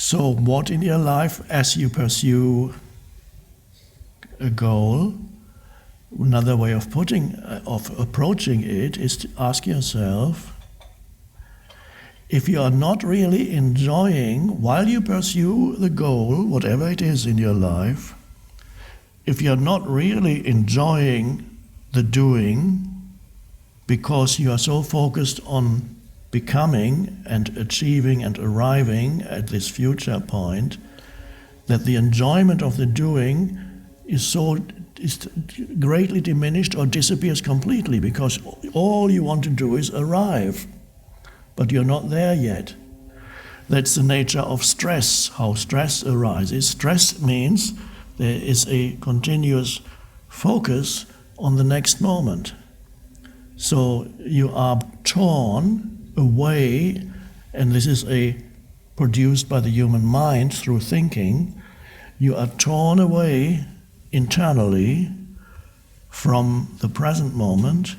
So what in your life, as you pursue a goal, another way of approaching it is to ask yourself, if you are not really enjoying, while you pursue the goal, whatever it is in your life, if you're not really enjoying the doing because you are so focused on becoming and achieving and arriving at this future point, that the enjoyment of the doing is greatly diminished or disappears completely, because all you want to do is arrive, but you're not there yet. That's the nature of stress, how stress arises. Stress means there is a continuous focus on the next moment. So you are torn away, and this is produced by the human mind through thinking. You are torn away internally from the present moment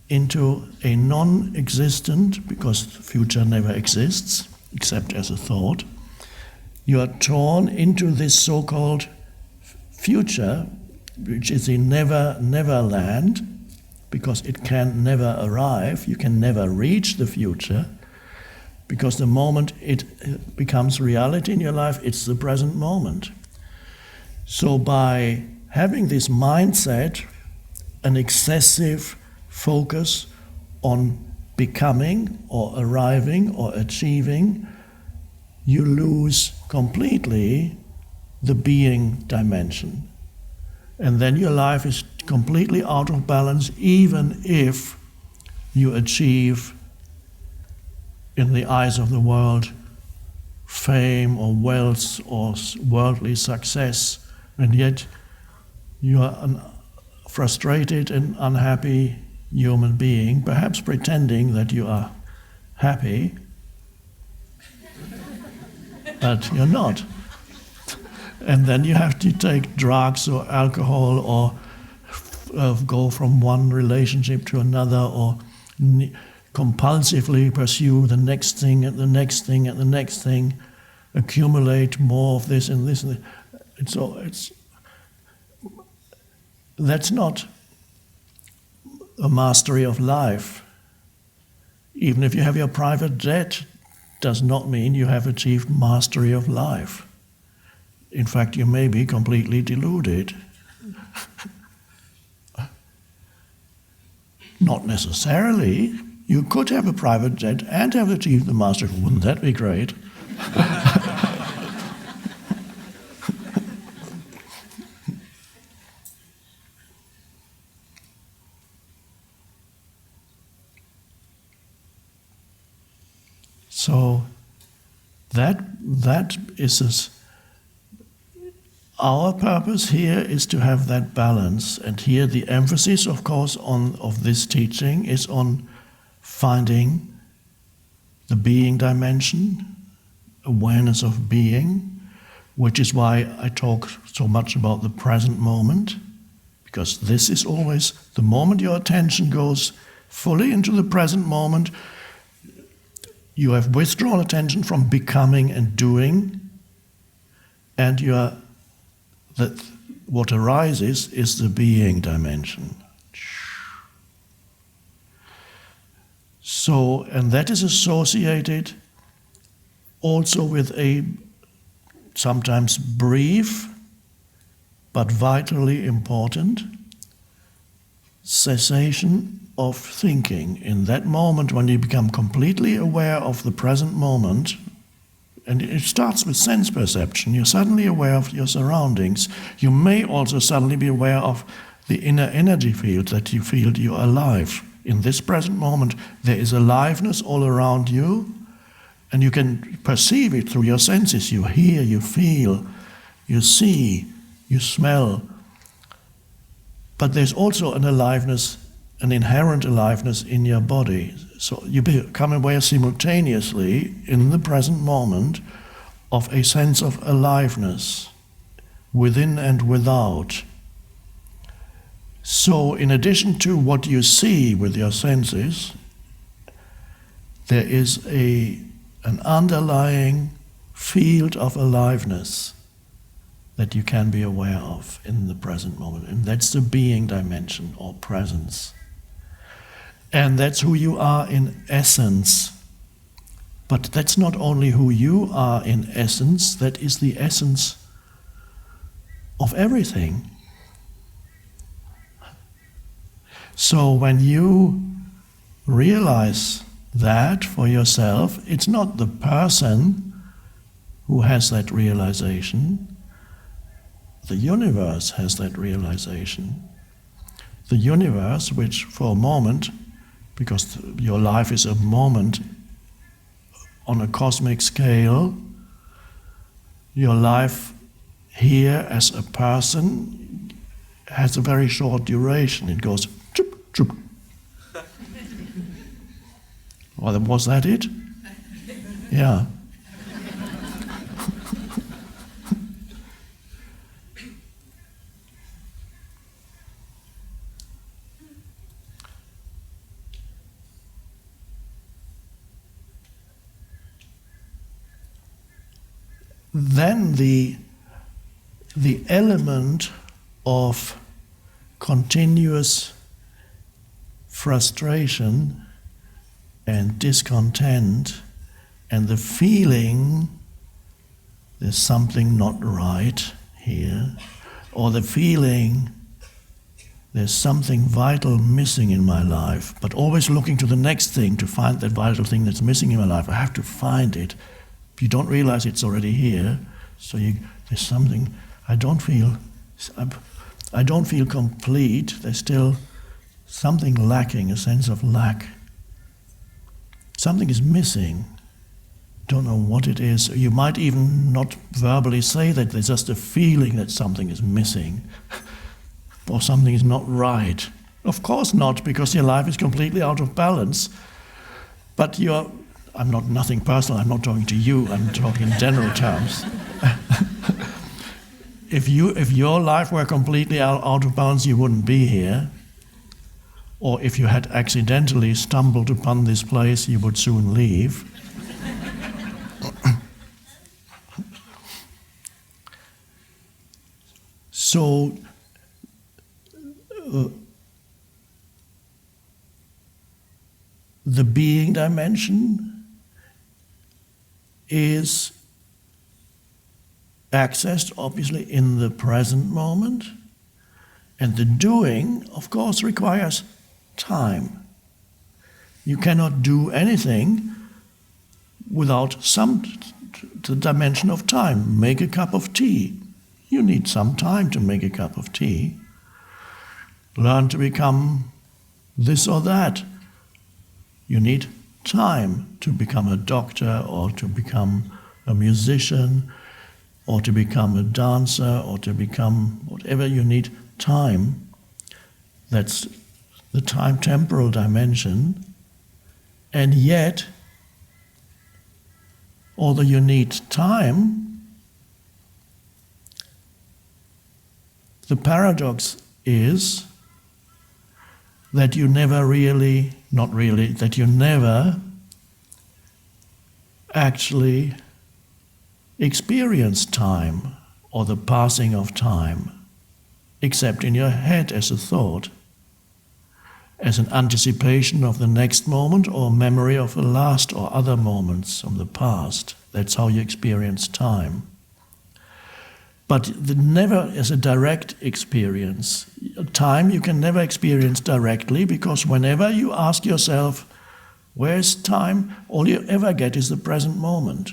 into a non-existent, because the future never exists except as a thought. You are torn into this so-called future, which is a never land, because it can never arrive. You can never reach the future, because the moment it becomes reality in your life, it's the present moment. So by having this mindset, an excessive focus on becoming or arriving or achieving, you lose completely the being dimension. And then your life is completely out of balance, even if you achieve, in the eyes of the world, fame or wealth or worldly success, and yet you are a frustrated and unhappy human being, perhaps pretending that you are happy, but you're not. And then you have to take drugs or alcohol or go from one relationship to another, or compulsively pursue the next thing and the next thing and the next thing, accumulate more of this and this and that. That's not a mastery of life. Even if you have your private jet, does not mean you have achieved mastery of life. In fact, you may be completely deluded. Not necessarily. You could have a private jet and have achieved the mastery. Wouldn't that be great? So that is our purpose here is to have that balance, and here the emphasis, of course, of this teaching is on finding the being dimension, awareness of being, which is why I talk so much about the present moment, because this is always the moment your attention goes fully into the present moment. You have withdrawn attention from becoming and doing, and what arises is the being dimension. So, and that is associated also with a sometimes brief but vitally important cessation of thinking. In that moment when you become completely aware of the present moment, and it starts with sense perception, you're suddenly aware of your surroundings. You may also suddenly be aware of the inner energy field, that you feel you're alive. In this present moment, there is aliveness all around you, and you can perceive it through your senses. You hear, you feel, you see, you smell. But there's also an aliveness, an inherent aliveness in your body. So you become aware simultaneously in the present moment of a sense of aliveness within and without. So in addition to what you see with your senses, there is an underlying field of aliveness that you can be aware of in the present moment. And that's the being dimension or presence. And that's who you are in essence. But that's not only who you are in essence, that is the essence of everything. So when you realize that for yourself, it's not the person who has that realization. The universe has that realization. The universe, which for a moment, because your life is a moment on a cosmic scale, your life here as a person has a very short duration. It goes chup, chup. Well, was that it? Yeah. Then the element of continuous frustration and discontent and the feeling there's something not right here, or the feeling there's something vital missing in my life, but always looking to the next thing to find that vital thing that's missing in my life. I have to find it. You don't realize it's already here, so there's something. I don't feel complete. There's still something lacking, a sense of lack. Something is missing. Don't know what it is. You might even not verbally say that. There's just a feeling that something is missing, or something is not right. Of course not, because your life is completely out of balance. But I'm not nothing personal, I'm not talking to you, I'm talking in general terms. If your life were completely out of balance, you wouldn't be here. Or if you had accidentally stumbled upon this place, you would soon leave. So, the being dimension is accessed, obviously, in the present moment, and the doing, of course, requires time. You cannot do anything without some dimension of time. Make a cup of tea. You need some time to make a cup of tea. Learn to become this or that. You need time to become a doctor, or to become a musician, or to become a dancer, or to become whatever. You need time. That's the time-temporal dimension. And yet, although you need time, the paradox is that you never that you never actually experience time or the passing of time, except in your head as a thought, as an anticipation of the next moment or memory of the last or other moments from the past. That's how you experience time. But never as a direct experience. Time you can never experience directly, because whenever you ask yourself, where's time? All you ever get is the present moment.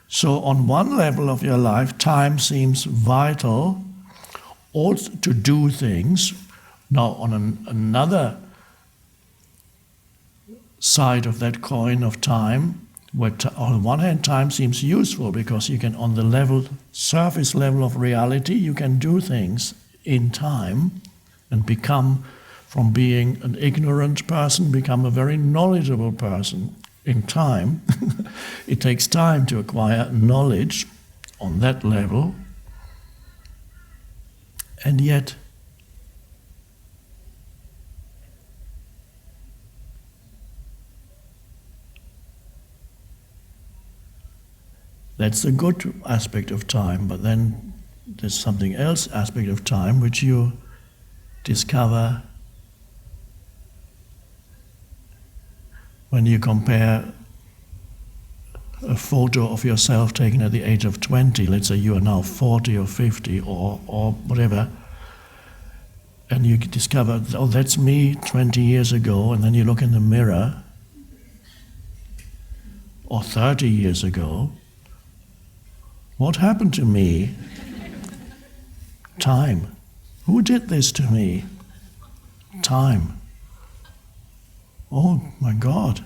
So on one level of your life, time seems vital, also to do things. Now on another side of that coin of time, where on the one hand time seems useful, because you can, on the surface level of reality, you can do things in time and become, from being an ignorant person, become a very knowledgeable person in time. It takes time to acquire knowledge on that level. And yet, That's the good aspect of time, but then there's something else aspect of time which you discover when you compare a photo of yourself taken at the age of 20, let's say you are now 40 or 50 or whatever, and you discover, oh, that's me 20 years ago, and then you look in the mirror, or 30 years ago, what happened to me? Time. Who did this to me? Time. Oh my God.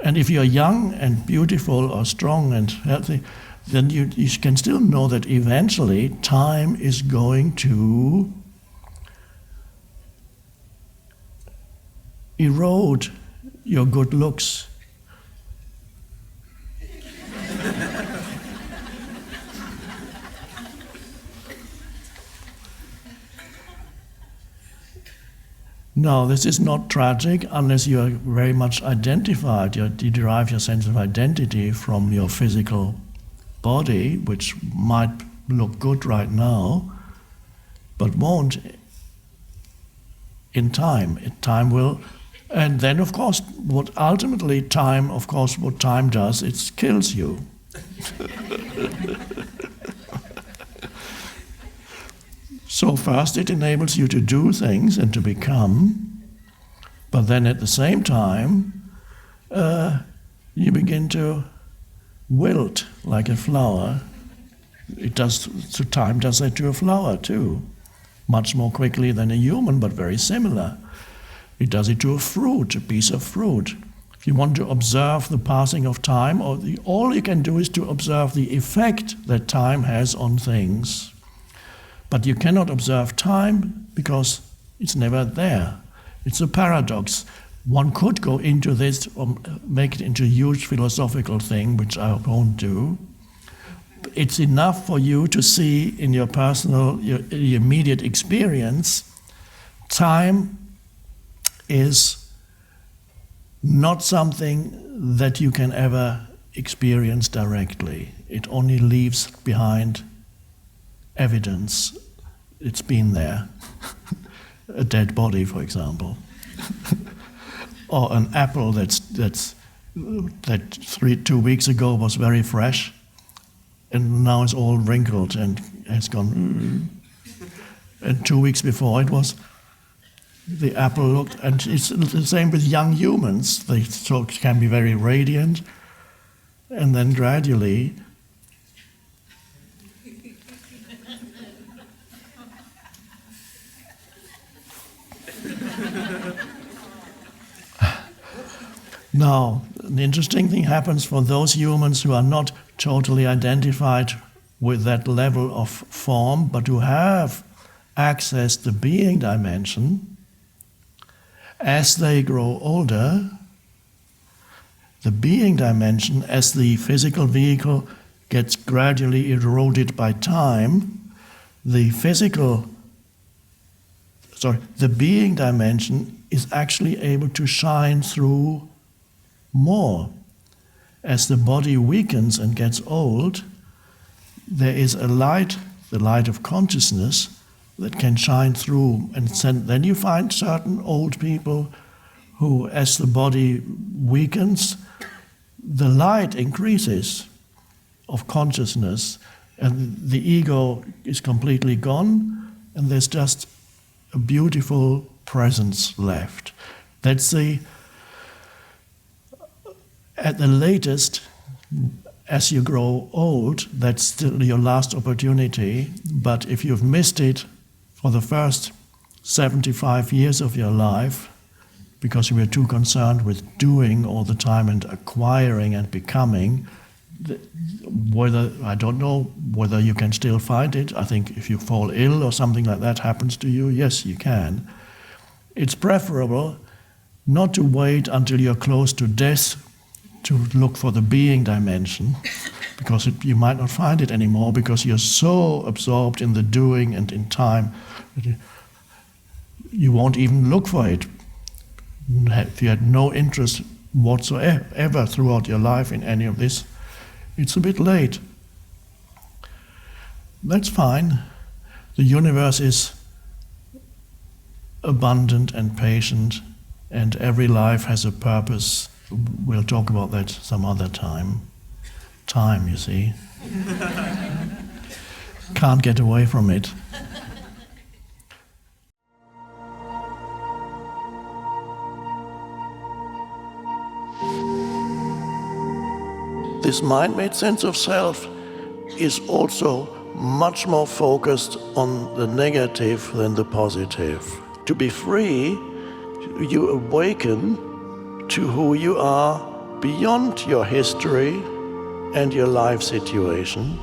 And if you're young and beautiful or strong and healthy, then you can still know that eventually time is going to erode your good looks. No, this is not tragic unless you are very much identified. You derive your sense of identity from your physical body, which might look good right now, but won't in time. Time will, and then of course, what time does, it kills you. So first it enables you to do things and to become, but then at the same time you begin to wilt like a flower. So time does that to a flower too, much more quickly than a human, but very similar. It does it to a fruit, a piece of fruit. If you want to observe the passing of time, all you can do is to observe the effect that time has on things. But you cannot observe time because it's never there. It's a paradox. One could go into this or make it into a huge philosophical thing, which I won't do. It's enough for you to see in your personal, your immediate experience, time is not something that you can ever experience directly. It only leaves behind evidence. It's been there. A dead body, for example. Or an apple that 2 weeks ago was very fresh and now it's all wrinkled and has gone. And 2 weeks before the apple looked, and it's the same with young humans. They can be very radiant, and then gradually now, an interesting thing happens for those humans who are not totally identified with that level of form, but who have accessed the being dimension. As they grow older, the being dimension, as the physical vehicle gets gradually eroded by time, the being dimension is actually able to shine through more. As the body weakens and gets old, there is a light, the light of consciousness, that can shine through. And then you find certain old people who, as the body weakens, the light increases of consciousness, and the ego is completely gone, and there's just a beautiful presence left. That's at the latest, as you grow old, that's still your last opportunity. But if you've missed it for the first 75 years of your life, because you were too concerned with doing all the time and acquiring and becoming, I don't know whether you can still find it. I think if you fall ill or something like that happens to you, yes, you can. It's preferable not to wait until you're close to death to look for the being dimension, because you might not find it anymore because you're so absorbed in the doing and in time that you won't even look for it. If you had no interest whatsoever throughout your life in any of this, It's a bit late. That's fine. The universe is abundant and patient, and every life has a purpose. We'll talk about that some other time. Time, you see. Can't get away from it. This mind-made sense of self is also much more focused on the negative than the positive. To be free, you awaken to who you are beyond your history and your life situation.